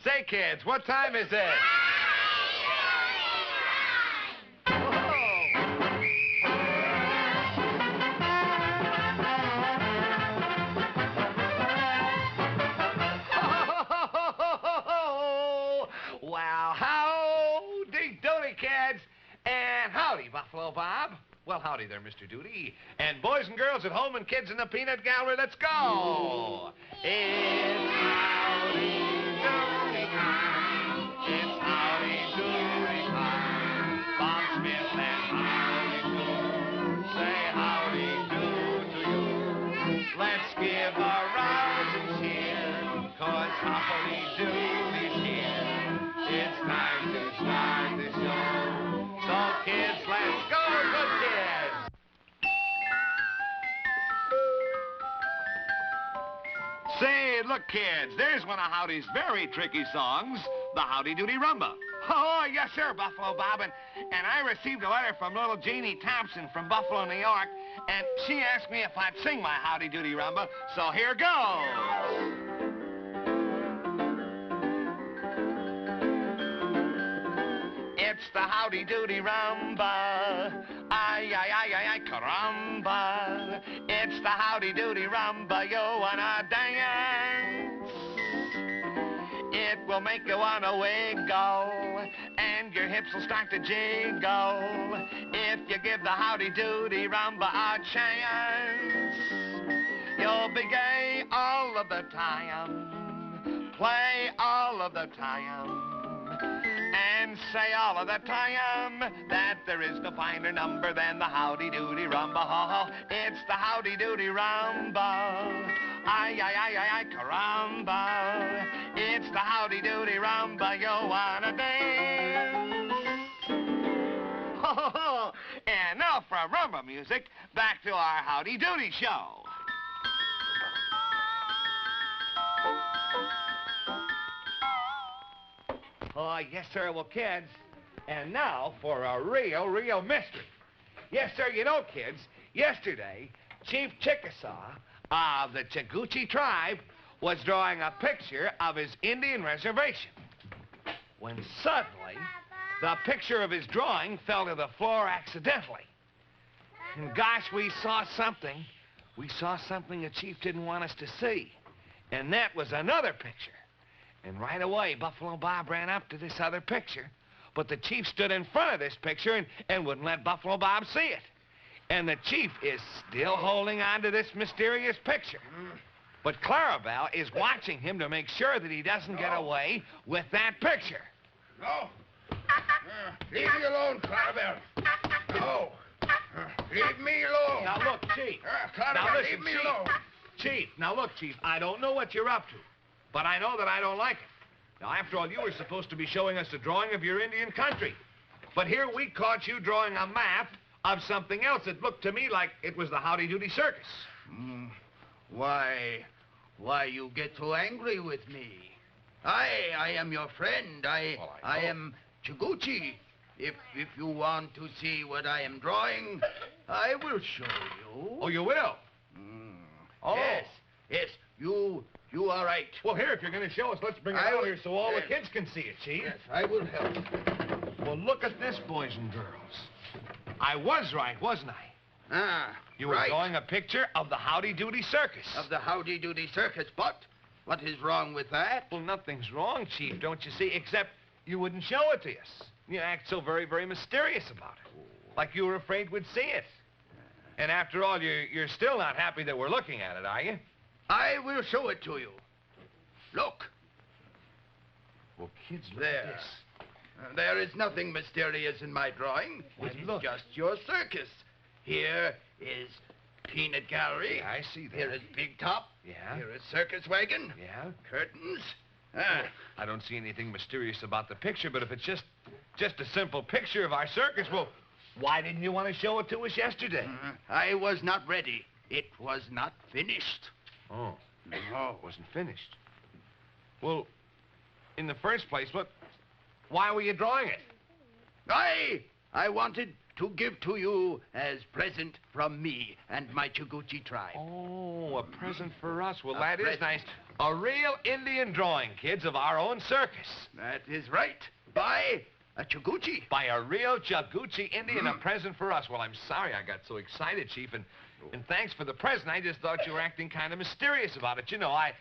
Say, kids, what time is it? Well, howdy doody, kids, and howdy, Buffalo Bob. Well, howdy there, Mr. Doody. And boys and girls at home and kids in the peanut gallery, let's go. It's howdy doody time. It's howdy doody time. Bob Smith and howdy do. Say howdy do to you. Let's give a rousing cheer, 'cause howdy doody's here. It's time to start the show. So, kids, let's go, good kids. Say, look, kids, there's one of Howdy's very tricky songs, the Howdy Doody Rumba. Oh, yes, sir, Buffalo Bob. And I received a letter from little Jeannie Thompson from Buffalo, New York, and she asked me if I'd sing my Howdy Doody Rumba, so here goes. It's the Howdy Doody Rumba. Ay, ay, ay, ay, ay, caramba. It's the Howdy Doody Rumba. You wanna dance? It will make you wanna wiggle, and your hips will start to jiggle if you give the Howdy Doody Rumba a chance. You'll be gay all of the time, play all of the time, and say all of the time that there is no finer number than the Howdy Doody Rumba. It's the Howdy Doody Rumba. Ay, ay, ay, ay, ay, caramba. It's the Howdy Doody Rumba. You wanna dance? And now for rumba music, back to our Howdy Doody show. Oh, yes, sir. Well, kids, and now for a real mystery. Yes, sir, you know, kids, yesterday, Chief Chickasaw of the Chaguchi tribe was drawing a picture of his Indian reservation, when suddenly the picture of his drawing fell to the floor accidentally. And gosh, we saw something. We saw something the Chief didn't want us to see, and that was another picture. And right away, Buffalo Bob ran up to this other picture, but the Chief stood in front of this picture and wouldn't let Buffalo Bob see it. And the Chief is still holding on to this mysterious picture. But Clarabelle is watching him to make sure that he doesn't get away with that picture. No. Leave me alone, Clarabelle. No. Leave me alone. Now, look, Chief. Clarabelle, leave me alone. Chief, now look, Chief, I don't know what you're up to, but I know that I don't like it. Now, after all, you were supposed to be showing us a drawing of your Indian country. But here we caught you drawing a map of something else that looked to me like it was the Howdy Doody circus. Why you get so angry with me? I am your friend. I am Chaguchi. If you want to see what I am drawing, I will show you. Oh, you will? Oh. Yes, you are right. Well, here, if you're going to show us, let's bring it out here so all the kids can see it, Chief. Yes, I will help. Well, look at this, boys and girls. I was right, wasn't I? You were drawing a picture of the Howdy Doody circus. Of the Howdy Doody circus, but what is wrong with that? Well, nothing's wrong, Chief, don't you see, except you wouldn't show it to us. You act so very, very mysterious about it. Like you were afraid we'd see it. And after all, you're still not happy that we're looking at it, are you? I will show it to you. Look. Well, kids, look there. at this. There is nothing mysterious in my drawing. Why, it is look. just your circus. Here is peanut gallery. Yeah, I see that. Here is big top. Yeah. Here is circus wagon. Yeah. Curtains. I don't see anything mysterious about the picture, but if it's just a simple picture of our circus, well, why didn't you want to show it to us yesterday? I was not ready. It was not finished. Oh. No. It wasn't finished. Well, in the first place, why were you drawing it? I wanted to give to you as present from me and my Chiguchi tribe. Oh, a present for us. Well, A that is present. nice. A real Indian drawing, kids, of our own circus. That is right. By a Chiguchi. By a real Chiguchi Indian, a present for us. Well, I'm sorry I got so excited, Chief, and thanks for the present. I just thought you were acting kind of mysterious about it. You know, I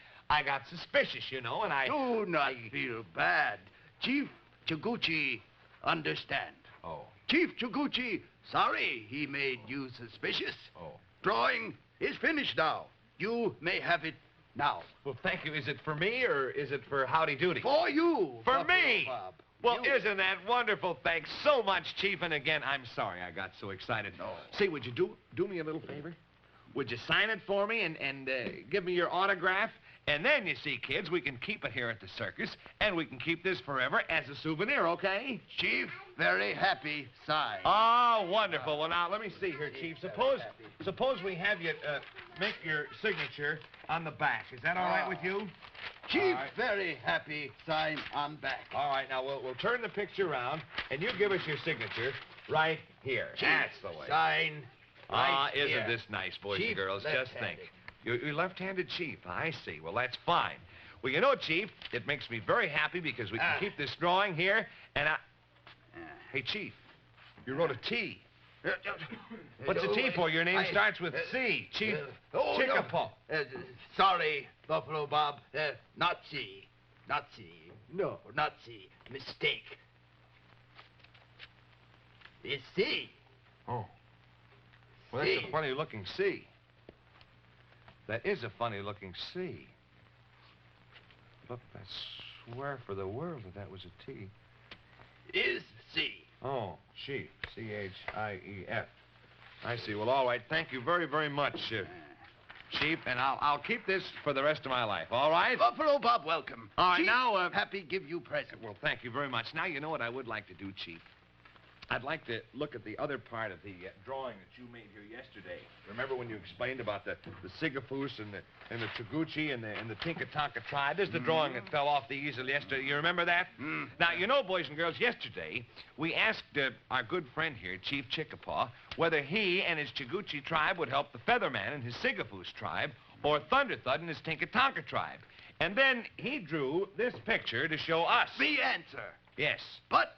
got suspicious, you know, and I... Do not feel bad. Chief Chiguchi understand. Oh. Chief Chiguchi, sorry he made you suspicious. Oh. Drawing is finished now. You may have it now. Well, thank you. Is it for me, or is it for Howdy Doody? For you. For Buffalo me? Bob. Well, You. isn't that wonderful? Thanks so much, Chief. And again, I'm sorry I got so excited. No. Say, would you do me a little favor? Would you sign it for me and give me your autograph? And then, you see, kids, we can keep it here at the circus, and we can keep this forever as a souvenir, okay? Chief, very happy sign. Oh, wonderful. Well, now, let me see here, Chief. Suppose we have you make your signature on the back. Is that all right with you? Chief, All right. very happy sign on back. All right, now, we'll turn the picture around, and you give us your signature right here. Chief, That's the way. sign right Isn't here. this nice, boys Chief, and girls? Just left-handed. think. You're left-handed, Chief. I see. Well, that's fine. Well, you know, Chief, it makes me very happy because we can keep this drawing here, and I... Hey, Chief, you wrote a T. What's a T for? Your name starts with C. Chief Chickapaw. No. Sorry, Buffalo Bob. Not C. Not C. No, not C. Mistake. It's C. Oh. Well, that's C. a funny-looking C. That is a funny-looking C. Look, I swear for the world that was a T. Is C. Oh, Chief. C-H-I-E-F. I see. Well, all right. Thank you very, very much, Chief. And I'll keep this for the rest of my life, all right? Buffalo Bob, welcome. All right, Chief, now, happy give you present. Well, thank you very much. Now, you know what I would like to do, Chief? I'd like to look at the other part of the drawing that you made here yesterday. Remember when you explained about the Sigafoos and the Chiguchi and the Tinkatonka tribe? There's the drawing that fell off the easel yesterday. You remember that? Now, you know, boys and girls, yesterday we asked our good friend here, Chief Chickapaw, whether he and his Chiguchi tribe would help the Featherman and his Sigafoos tribe, or Thunder Thud and his Tinkatonka tribe. And then he drew this picture to show us. The answer. Yes. But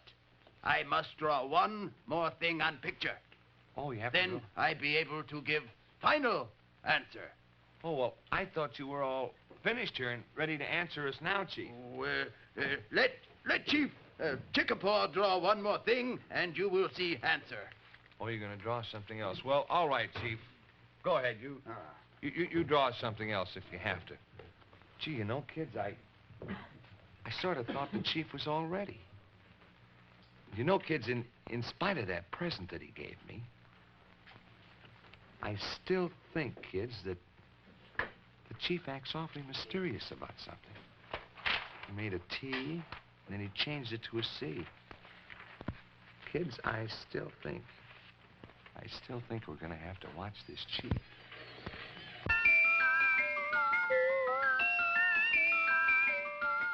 I must draw one more thing on picture. Oh, you have to Then draw? I be able to give final answer. Oh, well, I thought you were all finished here and ready to answer us now, Chief. Oh, let Chief Chickapaw draw one more thing, and you will see answer. Oh, you're going to draw something else. Well, all right, Chief. Go ahead. You draw something else if you have to. Gee, you know, kids, I sort of thought the Chief was all ready. You know, kids, in spite of that present that he gave me, I still think, kids, that the Chief acts awfully mysterious about something. He made a T, and then he changed it to a C. Kids, I still think we're going to have to watch this Chief.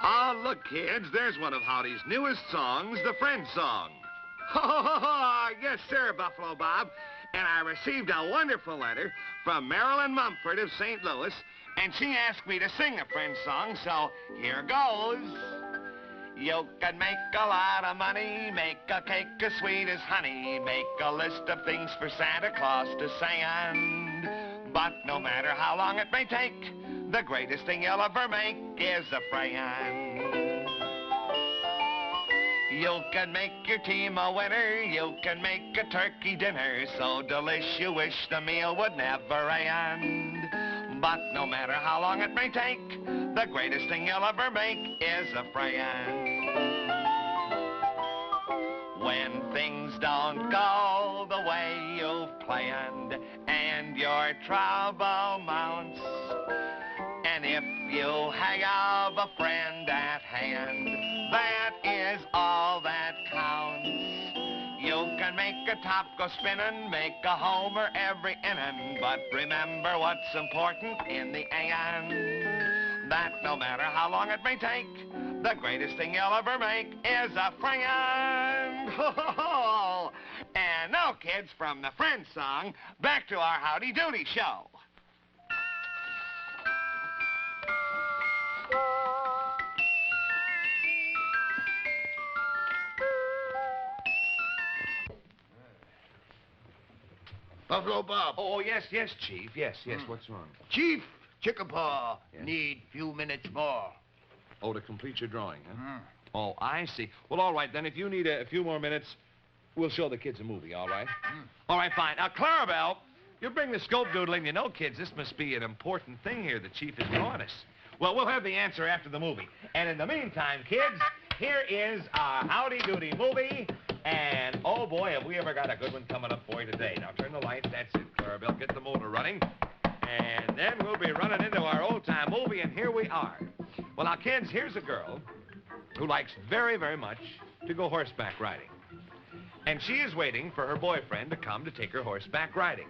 Ah, look, kids, there's one of Howdy's newest songs, the Friend Song. Yes, sir, Buffalo Bob. And I received a wonderful letter from Marilyn Mumford of St. Louis, and she asked me to sing a Friend Song, so here goes. You can make a lot of money, make a cake as sweet as honey, make a list of things for Santa Claus to send. But no matter how long it may take, the greatest thing you'll ever make is a friend. You can make your team a winner, you can make a turkey dinner so delicious you wish the meal would never end. But no matter how long it may take, the greatest thing you'll ever make is a friend. When things don't go the way you've planned and your trouble mounts, and if you have a friend at hand, that is all that counts. You can make a top go spinning, make a homer every inning, but remember what's important in the end, that no matter how long it may take, the greatest thing you'll ever make is a friend. And now, kids, from the Friends song, back to our Howdy Doody show. Buffalo Bob. Oh, yes, Chief. Yes. What's wrong? Chief Chickapaw Yes. need few minutes more. Oh, to complete your drawing, huh? Oh, I see. Well, all right, then, if you need a few more minutes, we'll show the kids a movie, all right? All right, fine. Now, Clarabelle, you bring the scope doodling. You know, kids, this must be an important thing here. The Chief is telling us. Well, we'll have the answer after the movie. And in the meantime, kids, here is our Howdy Doody movie. And, oh, boy, have we ever got a good one coming up for you today. Now, turn the lights. That's it, Clarabelle. Get the motor running. And then we'll be running into our old-time movie, and here we are. Well, now, kids, here's a girl who likes very, very much to go horseback riding. And she is waiting for her boyfriend to come to take her horseback riding.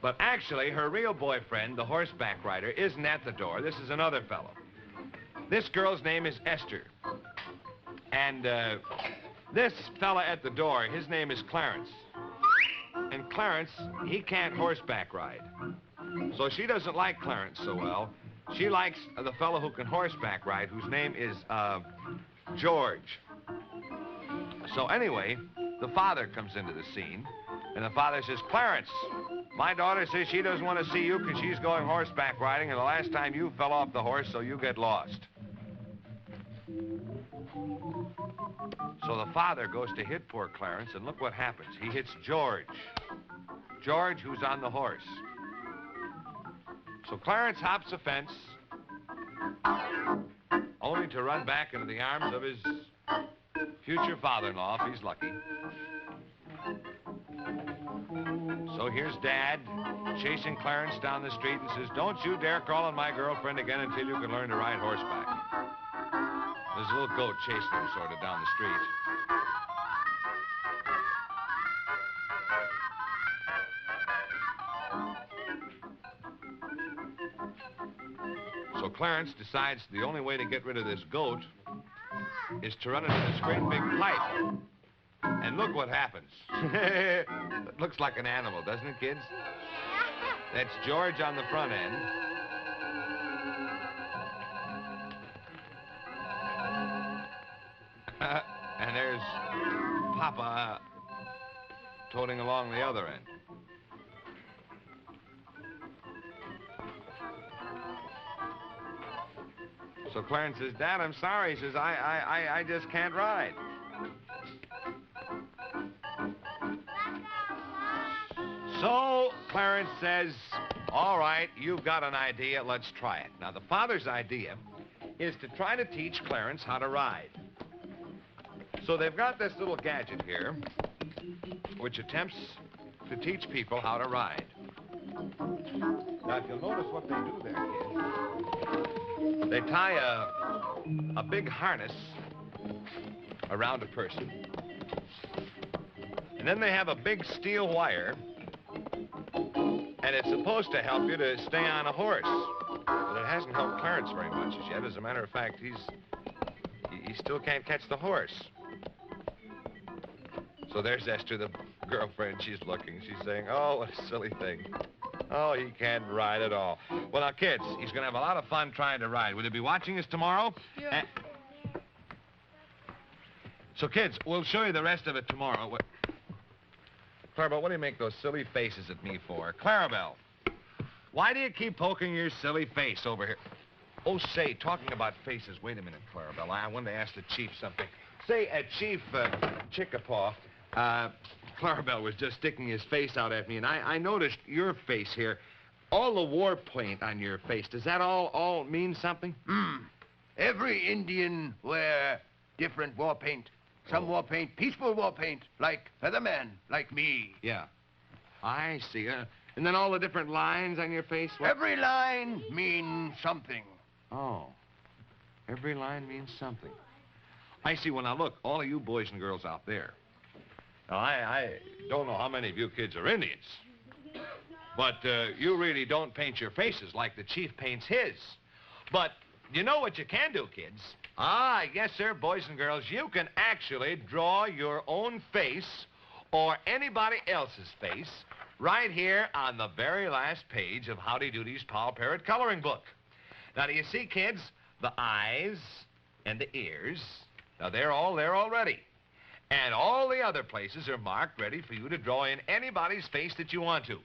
But actually, her real boyfriend, the horseback rider, isn't at the door. This is another fellow. This girl's name is Esther. And this fella at the door, his name is Clarence. And Clarence, he can't horseback ride. So she doesn't like Clarence so well. She likes the fellow who can horseback ride, whose name is George. So anyway, the father comes into the scene, and the father says, Clarence, my daughter says she doesn't want to see you because she's going horseback riding, and the last time you fell off the horse, so you get lost. So the father goes to hit poor Clarence, and look what happens. He hits George. George, who's on the horse. So Clarence hops a fence, only to run back into the arms of his future father-in-law, if he's lucky. So here's Dad chasing Clarence down the street and says, don't you dare call on my girlfriend again until you can learn to ride horseback. There's a little goat chasing him sort of down the street. So Clarence decides the only way to get rid of this goat is to run into this great big pipe. And look what happens. It looks like an animal, doesn't it, kids? That's George on the front end. And there's Papa toting along the other end. So Clarence says, Dad, I'm sorry. He says, I just can't ride. So Clarence says, all right, you've got an idea. Let's try it. Now, the father's idea is to try to teach Clarence how to ride. So they've got this little gadget here, which attempts to teach people how to ride. Now, if you'll notice what they do there, kids, they tie a big harness around a person, and then they have a big steel wire, and it's supposed to help you to stay on a horse. But it hasn't helped Clarence very much as yet. As a matter of fact, he still can't catch the horse. So there's Esther, the girlfriend. She's looking. She's saying, oh, what a silly thing. Oh, he can't ride at all. Well, now, kids, he's going to have a lot of fun trying to ride. Will you be watching us tomorrow? Yeah. So, kids, we'll show you the rest of it tomorrow. Clarabelle, what do you make those silly faces at me for? Clarabelle, why do you keep poking your silly face over here? Oh, say, talking about faces, wait a minute, Clarabelle. I wanted to ask the Chief something. Say, Chief Chickapaw, Clarabelle was just sticking his face out at me, and I noticed your face here. All the war paint on your face, does that all mean something? Every Indian wear different war paint. Some war paint, peaceful war paint, like Featherman, like me. Yeah. I see. And then all the different lines on your face? What? Every line means something. Oh. Every line means something. I see. Well, now, look, all of you boys and girls out there. Now, I don't know how many of you kids are Indians, but you really don't paint your faces like the Chief paints his. But you know what you can do, kids? Ah, yes, sir, boys and girls. You can actually draw your own face or anybody else's face right here on the very last page of Howdy Doody's Pal Parrot coloring book. Now, do you see, kids? The eyes and the ears. Now, they're all there already. And all the other places are marked ready for you to draw in anybody's face that you want to.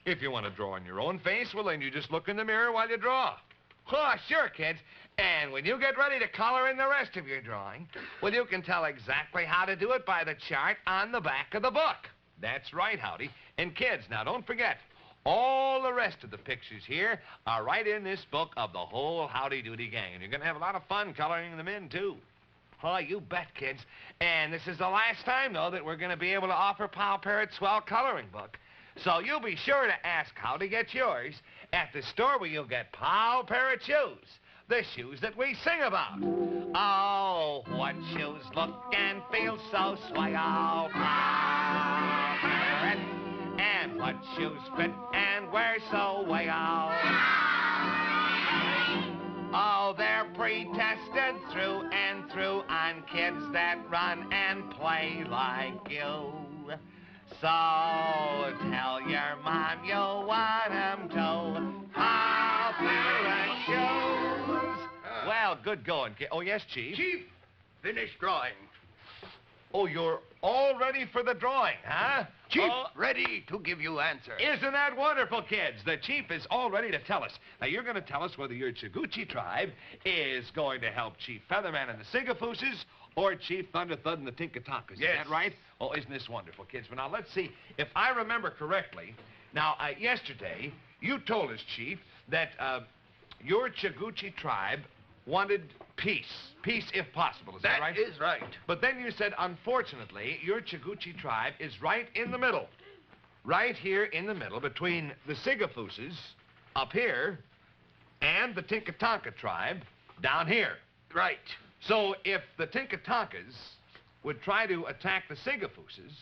If you want to draw in your own face, well, then you just look in the mirror while you draw. Oh, sure, kids. And when you get ready to color in the rest of your drawing, well, you can tell exactly how to do it by the chart on the back of the book. That's right, Howdy. And kids, now don't forget, all the rest of the pictures here are right in this book of the whole Howdy Doody gang. And you're going to have a lot of fun coloring them in, too. Oh, you bet, kids. And this is the last time, though, that we're going to be able to offer Pal Parrot's swell coloring book. So you'll be sure to ask how to get yours at the store where you'll get Pal Parrot shoes. The shoes that we sing about. Oh, what shoes look and feel so swell, Pal Parrot. And what shoes fit and wear so well. Oh, they're pre-tested through and through on kids that run and play like you. So tell your mom you want 'em to Pal Parrot shoes. Well, good going, kid. Oh, yes, Chief? Chief, finished drawing. Oh, you're all ready for the drawing, huh? Chief, ready to give you answers. Isn't that wonderful, kids? The Chief is all ready to tell us. Now, you're going to tell us whether your Chiguchi tribe is going to help Chief Featherman and the Sigafooses or Chief Thunderthud and the Tinkatonkas. Yes. Is that right? Oh, isn't this wonderful, kids? Well, now, let's see. If I remember correctly, now, yesterday, you told us, Chief, that your Chiguchi tribe wanted peace. Peace if possible. Is that right? That is right. But then you said, unfortunately, your Chiguchi tribe is right in the middle. Right here in the middle between the Sigafooses up here and the Tinkatonka tribe down here. Right. So if the Tinkatonkas would try to attack the Sigafooses,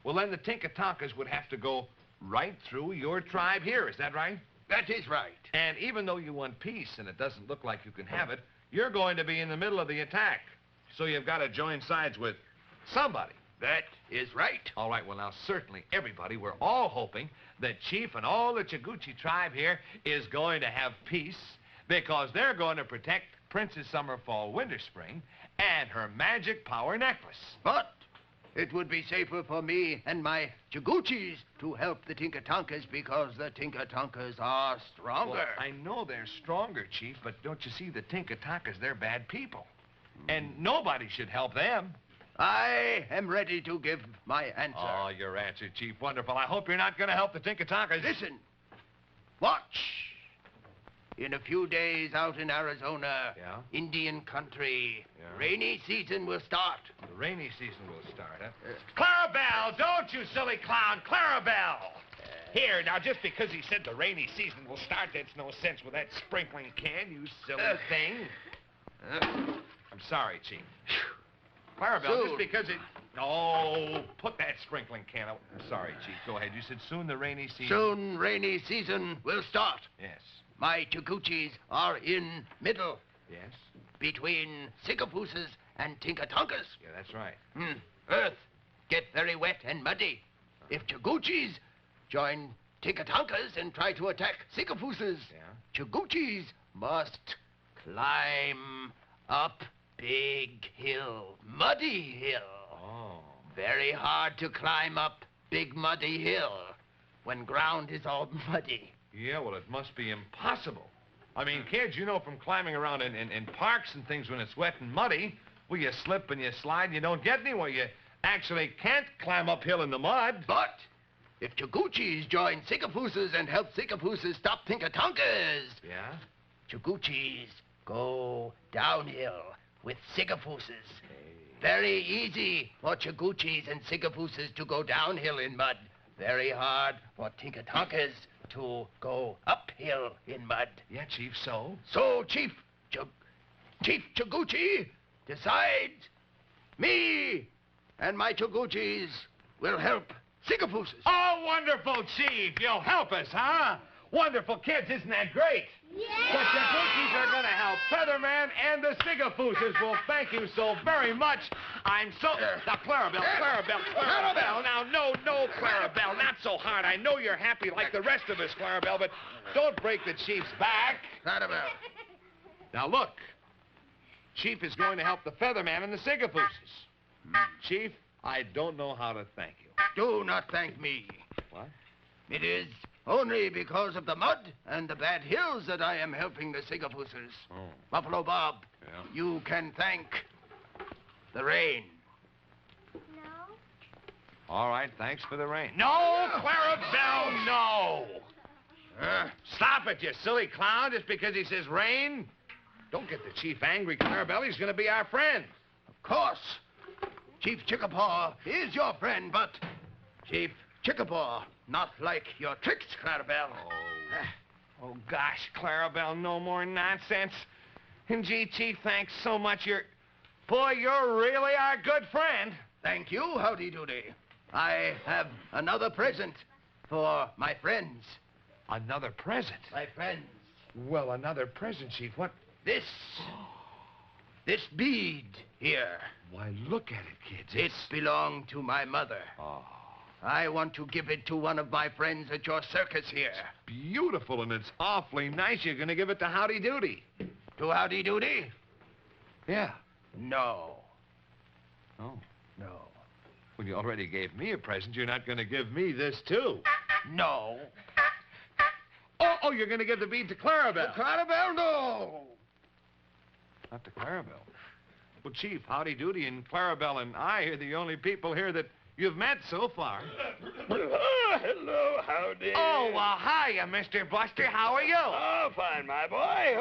well, then the Tinkatonkas would have to go right through your tribe here. Is that right? That is right. And even though you want peace and it doesn't look like you can have it, you're going to be in the middle of the attack. So you've got to join sides with somebody. That is right. All right, well, now, certainly everybody, we're all hoping that Chief and all the Chiguchi tribe here is going to have peace because they're going to protect Princess Summer, Fall, Winter, Spring and her magic power necklace. But it would be safer for me and my Chiguchis to help the Tinkatonkas because the Tinkatonkas are stronger. Well, I know they're stronger, Chief, but don't you see, the Tinkatonkas, they're bad people. And nobody should help them. I am ready to give my answer. Oh, your answer, Chief. Wonderful. I hope you're not going to help the Tinkatonkas. Listen. Watch. In a few days out in Arizona, Yeah? Indian country, Yeah. rainy season will start. The rainy season will start, huh? Clarabelle, don't you silly clown. Clarabelle. Here, now, just because he said the rainy season will start, that's no sense with that sprinkling can, you silly thing. I'm sorry, Chief. Clarabelle, Soon. just because it... Oh, put that sprinkling can out. Sorry, Chief. Go ahead. You said soon the rainy season... Soon rainy season will start. Yes. My Chiguchis are in middle Yes? between Sigafooses and Tinkatonkas. Yeah, that's right. Earth get very wet and muddy. If Chiguchis join Tinkatonkas and try to attack Sigafooses, Yeah? Chiguchis must climb up big hill, muddy hill. Oh. Very hard to climb up big muddy hill when ground is all muddy. Yeah, well, it must be impossible. I mean, kids, you know from climbing around in parks and things when it's wet and muddy, well, you slip and you slide and you don't get anywhere. You actually can't climb uphill in the mud. But if Chiguchis join Sigafooses and help Sigafooses stop Tinkatonkas, Yeah? Chiguchis go downhill with Sigafooses. Very easy for Chiguchis and Sigafooses to go downhill in mud. Very hard for Tinkatonkas to go uphill in mud. Yeah, Chief, so? So, Chief Chiguchi decides me and my Chiguchis will help Sigafooses. Oh, wonderful, Chief. You'll help us, huh? Wonderful kids. Isn't that great? Yeah! The Chiguchis are going to help Featherman and the Sigafooses will thank you so very much. I'm so... Now, Clarabelle. Now, no, Clarabelle, not so hard. I know you're happy like the rest of us, Clarabelle, but don't break the Chief's back. Clarabelle. Now, look. Chief is going to help the Featherman and the Sigafooses. Chief, I don't know how to thank you. Do not thank me. What? It is only because of the mud and the bad hills that I am helping the Sigafooses. Oh. Buffalo Bob, Yeah? you can thank the rain. No. All right, thanks for the rain. No, Clarabelle, no. Stop it, you silly clown, just because he says rain. Don't get the Chief angry, Clarabelle. He's going to be our friend. Of course. Chief Chickapaw is your friend, but Chief Chickapaw, not like your tricks, Clarabelle. Oh, gosh, Clarabelle, no more nonsense. And gee, Chief, thanks so much. Boy, you're really our good friend. Thank you, Howdy Doody. I have another present for my friends. Another present? My friends. Well, another present, Chief. What? This bead here. Why, look at it, kids. It belonged to my mother. Oh, I want to give it to one of my friends at your circus here. beautiful, and it's awfully nice. You're going to give it to Howdy Doody. To Howdy Doody? Yeah. No. Oh. No. Well, you already gave me a present. You're not going to give me this, too. No. Oh, you're going to give the bead to Clarabelle. Clarabelle, no. Not to Clarabelle. Well, Chief, Howdy Doody and Clarabelle and I are the only people here that you've met so far. Hello, Howdy. Oh, well, hiya, Mr. Buster. How are you? Oh, fine, my boy.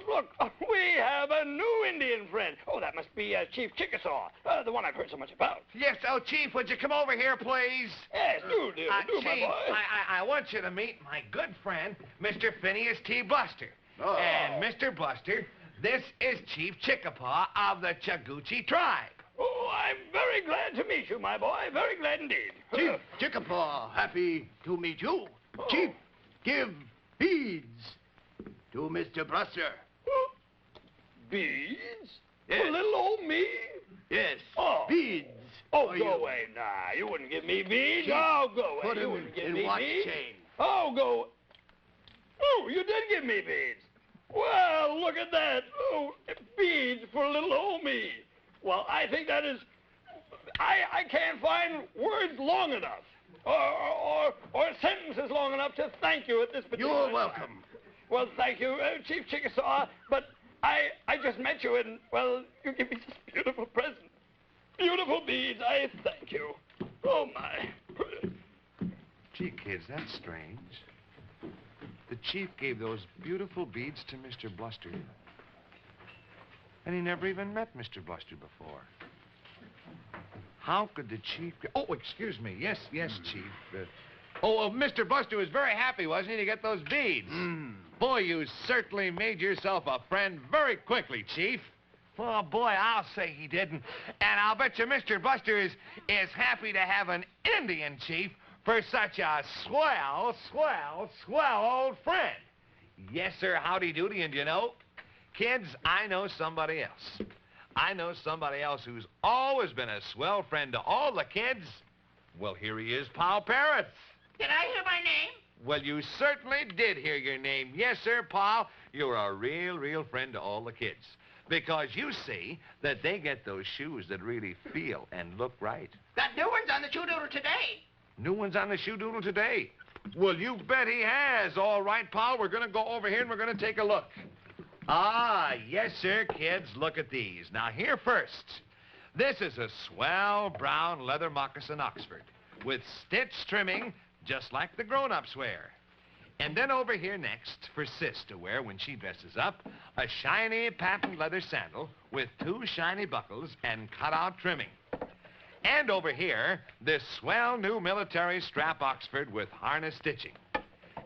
Look. We have a new Indian friend. Oh, that must be Chief Chickasaw, the one I've heard so much about. Yes, Chief, would you come over here, please? Yes, do, Chief, my boy. I want you to meet my good friend, Mr. Phineas T. Buster. Oh. And, Mr. Buster, this is Chief Chickapaw of the Chaguchi tribe. Oh, I'm very glad to meet you, my boy. Very glad indeed. Chief Chickapaw, happy to meet you. Oh. Chief, give beads to Mr. Buster. Beads? Yes. For little old me? Yes, Oh. beads. Oh, for go you. away. Nah, you wouldn't give me beads. Chief, Oh, go away. Put You them wouldn't give in me watch beads. chain. Oh, go. Oh, you did give me beads. Well, look at that. Oh, beads for little old me. Well, I think that is... I can't find words long enough or sentences long enough to thank you at this particular You're time. welcome. Well, thank you, Chief Chickasaw, but I just met you and, well, you give me this beautiful present. Beautiful beads. I thank you. Oh, my. Gee, kids, that's strange. The Chief gave those beautiful beads to Mr. Bluster. And he never even met Mr. Bluster before. How could the Chief... Oh, excuse me. Yes, Chief. Mr. Bluster was very happy, wasn't he, to get those beads? Boy, you certainly made yourself a friend very quickly, Chief. Oh, boy, I'll say he didn't. And I'll bet you Mr. Buster is happy to have an Indian chief for such a swell old friend. Yes, sir, Howdy Doody, and you know, kids, I know somebody else. I know somebody else who's always been a swell friend to all the kids. Well, here he is, Paul Parrott. Did I hear my name? Well, you certainly did hear your name. Yes, sir, Paul. You're a real friend to all the kids. Because you see that they get those shoes that really feel and look right. That new one's on the shoe doodle today. New one's on the shoe doodle today. Well, you bet he has. All right, Paul, we're going to go over here and we're going to take a look. Ah, yes, sir, kids, look at these. Now, here first. This is a swell brown leather moccasin Oxford with stitch trimming just like the grown-ups wear. And then over here next, for Sis to wear when she dresses up, a shiny patent leather sandal with 2 shiny buckles and cut-out trimming. And over here, this swell new military strap Oxford with harness stitching.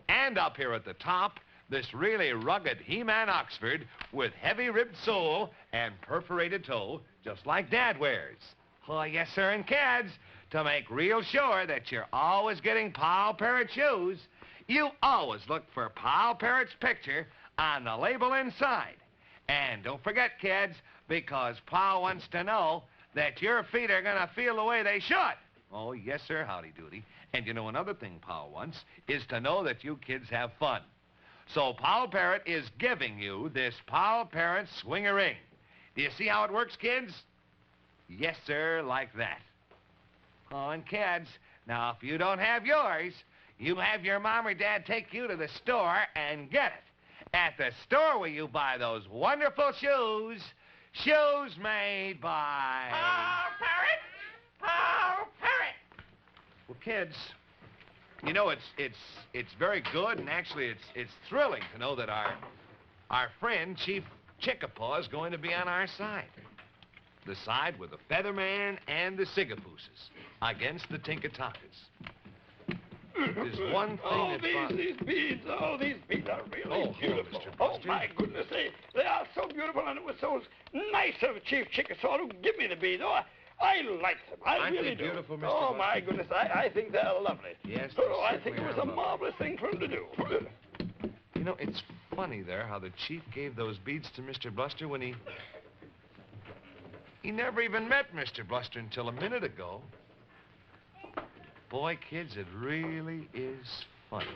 And up here at the top, this really rugged He-Man Oxford with heavy ribbed sole and perforated toe, just like Dad wears. Oh, yes, sir, and kids, to make real sure that you're always getting Paul Parrott shoes, you always look for Paul Parrott's picture on the label inside. And don't forget, kids, because Pa wants to know that your feet are going to feel the way they should. Oh, yes, sir, Howdy Doody. And you know, another thing Pa wants is to know that you kids have fun. So Pal Parrot is giving you this Pal Parrot swing-a-ring. Do you see how it works, kids? Yes, sir, like that. Oh, and kids, now if you don't have yours, you have your mom or dad take you to the store and get it. At the store where you buy those wonderful shoes, shoes made by... Paul Parrot! Paul Parrot! Well, kids, you know, it's very good, and actually it's thrilling to know that our friend, Chief Chickapaw, is going to be on our side. The side with the Featherman and the Sigapooses against the Tinkatonkas. There's one thing these beads are really beautiful. Mr. Oh, Buster. my goodness, they are so beautiful, and it was so nice of Chief Chickasaw to give me the beads. Oh, I like them. I Aren't really they do. beautiful, Mr. Oh, Buster? my goodness, I think they're lovely. Yes, Oh, they I think it certainly was are a lovely. marvelous thing for him to do. You know, it's funny there how the chief gave those beads to Mr. Buster when he never even met Mr. Buster until a minute ago. Boy, kids, it really is funny.